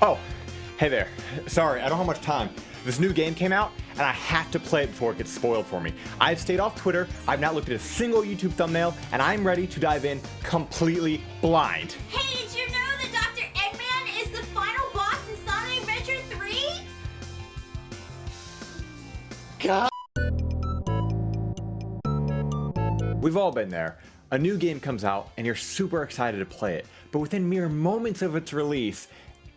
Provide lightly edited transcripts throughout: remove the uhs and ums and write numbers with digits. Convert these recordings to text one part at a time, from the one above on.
Oh, hey there. Sorry, I don't have much time. This new game came out, and I have to play it before it gets spoiled for me. I've stayed off Twitter, I've not looked at a single YouTube thumbnail, and I'm ready to dive in completely blind. Hey, did you know that Dr. Eggman is the final boss in Sonic Adventure 3? God. We've all been there. A new game comes out, and you're super excited to play it, but within mere moments of its release,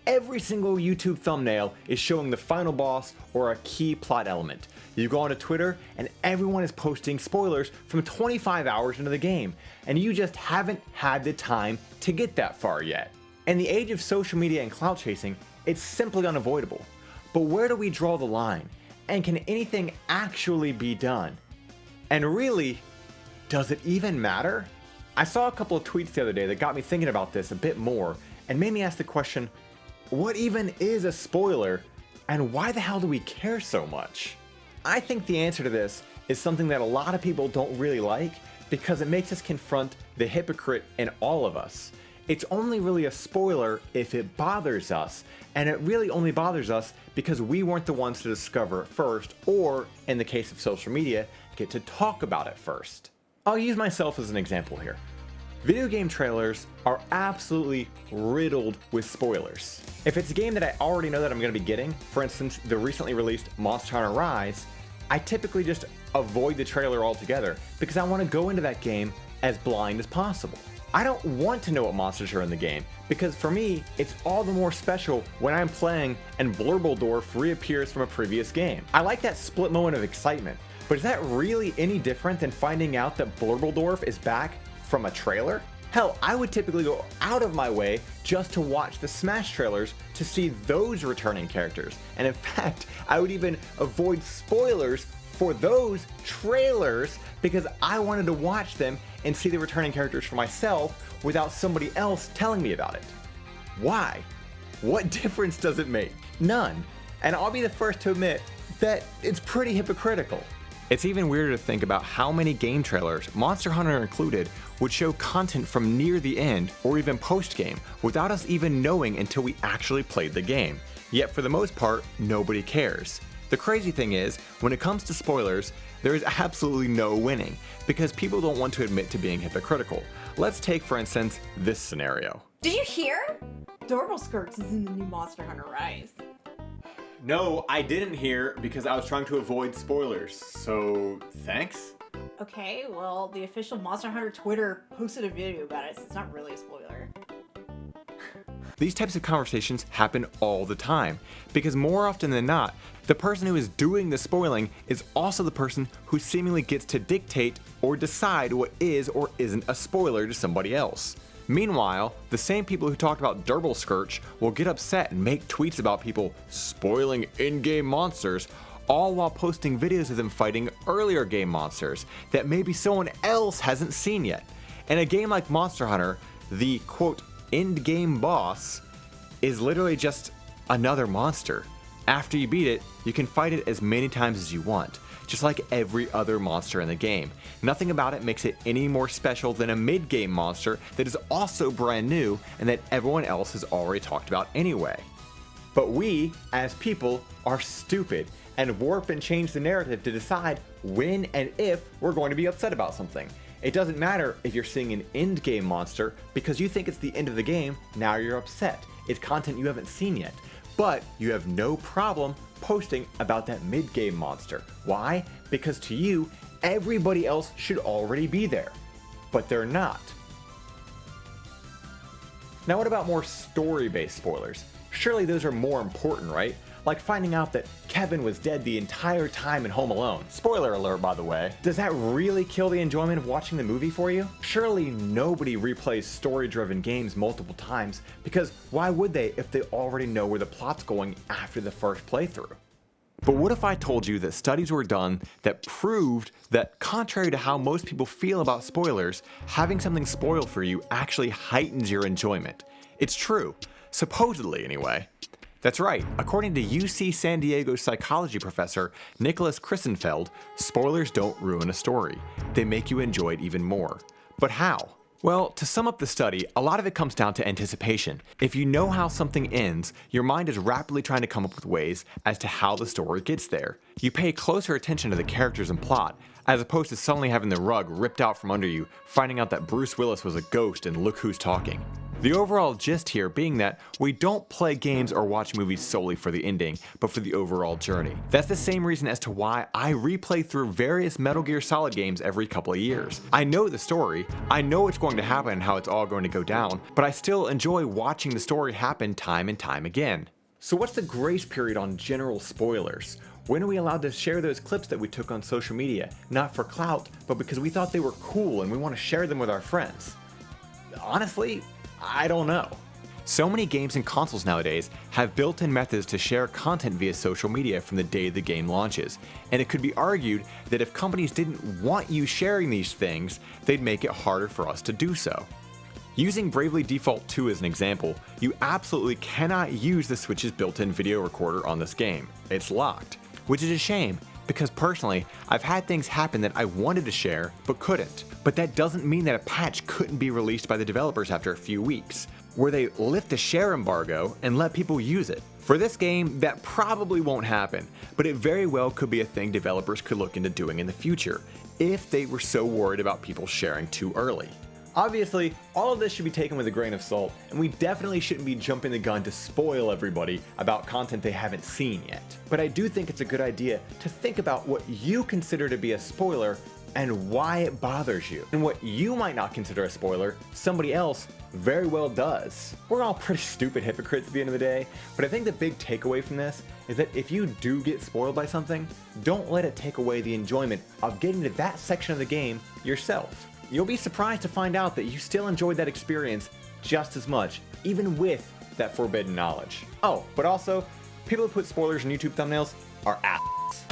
every single YouTube thumbnail is showing the final boss or a key plot element. You go onto Twitter and everyone is posting spoilers from 25 hours into the game, and you just haven't had the time to get that far yet. In the age of social media and clout chasing, it's simply unavoidable. But where do we draw the line? And can anything actually be done? And really, does it even matter? I saw a couple of tweets the other day that got me thinking about this a bit more and made me ask the question, what even is a spoiler, and why the hell do we care so much? I think the answer to this is something that a lot of people don't really like because it makes us confront the hypocrite in all of us. It's only really a spoiler if it bothers us, and it really only bothers us because we weren't the ones to discover it first, or, in the case of social media, get to talk about it first. I'll use myself as an example here. Video game trailers are absolutely riddled with spoilers. If it's a game that I already know that I'm going to be getting, for instance, the recently released Monster Hunter Rise, I typically just avoid the trailer altogether because I want to go into that game as blind as possible. I don't want to know what monsters are in the game because for me, it's all the more special when I'm playing and Blurbledorf reappears from a previous game. I like that split moment of excitement, but is that really any different than finding out that Blurbledorf is back from a trailer? Hell, I would typically go out of my way just to watch the Smash trailers to see those returning characters. And in fact, I would even avoid spoilers for those trailers because I wanted to watch them and see the returning characters for myself without somebody else telling me about it. Why? What difference does it make? None. And I'll be the first to admit that it's pretty hypocritical. It's even weirder to think about how many game trailers, Monster Hunter included, would show content from near the end or even post-game without us even knowing until we actually played the game. Yet for the most part, nobody cares. The crazy thing is, when it comes to spoilers, there is absolutely no winning because people don't want to admit to being hypocritical. Let's take, for instance, this scenario. Did you hear? Turbographx is in the new Monster Hunter Rise. No, I didn't hear because I was trying to avoid spoilers, so thanks. Okay, well, the official Monster Hunter Twitter posted a video about it, so it's not really a spoiler. These types of conversations happen all the time because more often than not, the person who is doing the spoiling is also the person who seemingly gets to dictate or decide what is or isn't a spoiler to somebody else. Meanwhile, the same people who talked about Turbographx will get upset and make tweets about people spoiling in-game monsters, all while posting videos of them fighting earlier game monsters that maybe someone else hasn't seen yet. In a game like Monster Hunter, the quote end-game boss is literally just another monster. After you beat it, you can fight it as many times as you want, just like every other monster in the game. Nothing about it makes it any more special than a mid-game monster that is also brand new and that everyone else has already talked about anyway. But we, as people, are stupid and warp and change the narrative to decide when and if we're going to be upset about something. It doesn't matter if you're seeing an end-game monster because you think it's the end of the game, now you're upset. It's content you haven't seen yet. But you have no problem posting about that mid-game monster. Why? Because to you, everybody else should already be there. But they're not. Now what about more story-based spoilers? Surely those are more important, right? Like finding out that Kevin was dead the entire time in Home Alone. Spoiler alert, by the way. Does that really kill the enjoyment of watching the movie for you? Surely nobody replays story-driven games multiple times because why would they if they already know where the plot's going after the first playthrough? But what if I told you that studies were done that proved that contrary to how most people feel about spoilers, having something spoiled for you actually heightens your enjoyment? It's true. Supposedly, anyway. That's right, according to UC San Diego psychology professor Nicholas Christenfeld, spoilers don't ruin a story. They make you enjoy it even more. But how? Well, to sum up the study, a lot of it comes down to anticipation. If you know how something ends, your mind is rapidly trying to come up with ways as to how the story gets there. You pay closer attention to the characters and plot, as opposed to suddenly having the rug ripped out from under you, finding out that Bruce Willis was a ghost and look who's talking. The overall gist here being that we don't play games or watch movies solely for the ending, but for the overall journey. That's the same reason as to why I replay through various Metal Gear Solid games every couple of years. I know the story, I know what's going to happen and how it's all going to go down, but I still enjoy watching the story happen time and time again. So what's the grace period on general spoilers? When are we allowed to share those clips that we took on social media? Not for clout, but because we thought they were cool and we want to share them with our friends. Honestly, I don't know. So many games and consoles nowadays have built-in methods to share content via social media from the day the game launches, and it could be argued that if companies didn't want you sharing these things, they'd make it harder for us to do so. Using Bravely Default 2 as an example, you absolutely cannot use the Switch's built-in video recorder on this game. It's locked, which is a shame, because personally, I've had things happen that I wanted to share but couldn't. But that doesn't mean that a patch couldn't be released by the developers after a few weeks, where they lift the share embargo and let people use it. For this game, that probably won't happen, but it very well could be a thing developers could look into doing in the future, if they were so worried about people sharing too early. Obviously, all of this should be taken with a grain of salt, and we definitely shouldn't be jumping the gun to spoil everybody about content they haven't seen yet. But I do think it's a good idea to think about what you consider to be a spoiler and why it bothers you. And what you might not consider a spoiler, somebody else very well does. We're all pretty stupid hypocrites at the end of the day, but I think the big takeaway from this is that if you do get spoiled by something, don't let it take away the enjoyment of getting to that section of the game yourself. You'll be surprised to find out that you still enjoyed that experience just as much, even with that forbidden knowledge. Oh, but also, people who put spoilers in YouTube thumbnails are assholes.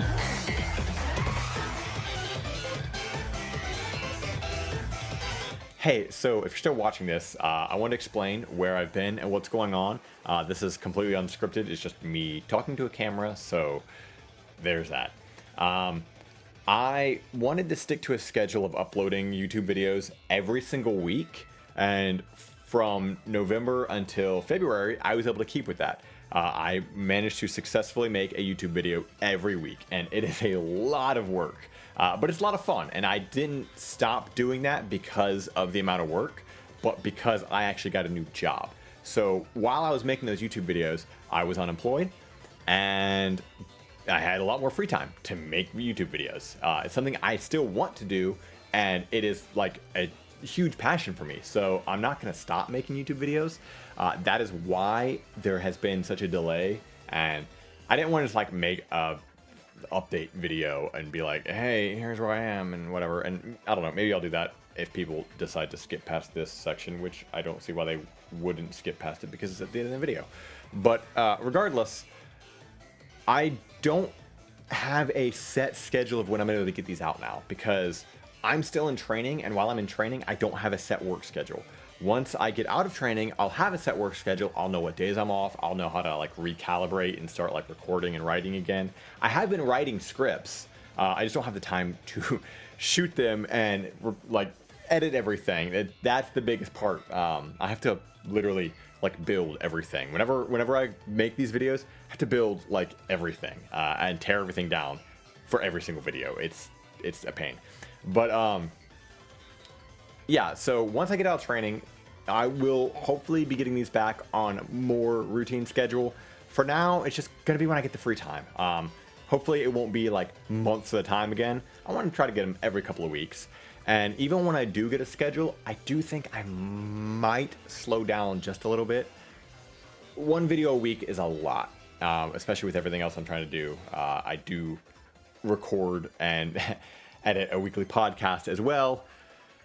Hey, so if you're still watching this, I want to explain where I've been and what's going on. This is completely unscripted. It's just me talking to a camera, so there's that. I wanted to stick to a schedule of uploading YouTube videos every single week, and from November until February, I was able to keep with that. I managed to successfully make a YouTube video every week, and it is a lot of work, but it's a lot of fun, and I didn't stop doing that because of the amount of work, but because I actually got a new job. So while I was making those YouTube videos, I was unemployed, and I had a lot more free time to make YouTube videos. It's something I still want to do, and it is like a huge passion for me. So I'm not going to stop making YouTube videos. That is why there has been such a delay, and I didn't want to just like make a update video and be like, hey, here's where I am and whatever. And I don't know, maybe I'll do that if people decide to skip past this section, which I don't see why they wouldn't skip past it because it's at the end of the video. But regardless, I don't have a set schedule of when I'm able to get these out now because I'm still in training, and while I'm in training, I don't have a set work schedule. Once I get out of training, I'll have a set work schedule. I'll know what days I'm off. I'll know how to like recalibrate and start like recording and writing again. I have been writing scripts. I just don't have the time to shoot them and like edit everything. That's the biggest part. I have to literally like build everything. Whenever I make these videos, I have to build like everything and tear everything down for every single video. It's a pain. But yeah, so once I get out of training, I will hopefully be getting these back on a more routine schedule. For now, it's just gonna be when I get the free time. Hopefully it won't be like months at a time again. I want to try to get them every couple of weeks. And even when I do get a schedule, I do think I might slow down just a little bit. One video a week is a lot, especially with everything else I'm trying to do. I do record and edit a weekly podcast as well.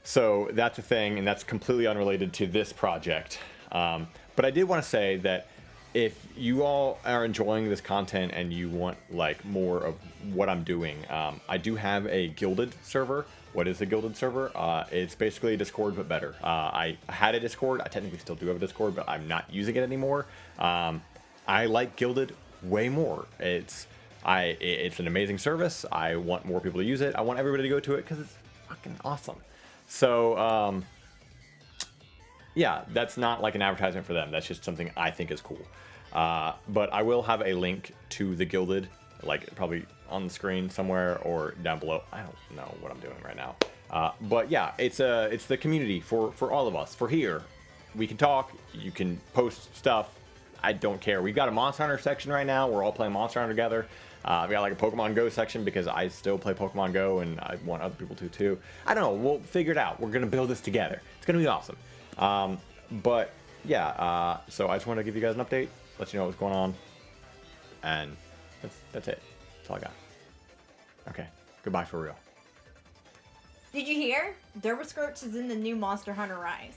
So that's a thing, and that's completely unrelated to this project. But I did want to say that if you all are enjoying this content and you want like more of what I'm doing, I do have a Guilded server. What is a Guilded server? It's basically a Discord, but better. I had a Discord. I technically still do have a Discord, but I'm not using it anymore. I like Guilded way more. It's an amazing service. I want more people to use it. I want everybody to go to it because it's fucking awesome. So Yeah, that's not like an advertisement for them. That's just something I think is cool. But I will have a link to the Gilded, like probably on the screen somewhere or down below. I don't know what I'm doing right now. But yeah, it's the community for all of us. For here, we can talk. You can post stuff. I don't care. We've got a Monster Hunter section right now. We're all playing Monster Hunter together. We got like a Pokemon Go section because I still play Pokemon Go and I want other people to too. I don't know. We'll figure it out. We're gonna build this together. It's gonna be awesome. But yeah, so I just want to give you guys an update, let you know what's going on, and that's it. That's all I got. Okay, goodbye for real. Did you hear? Turbographx is in the new Monster Hunter Rise.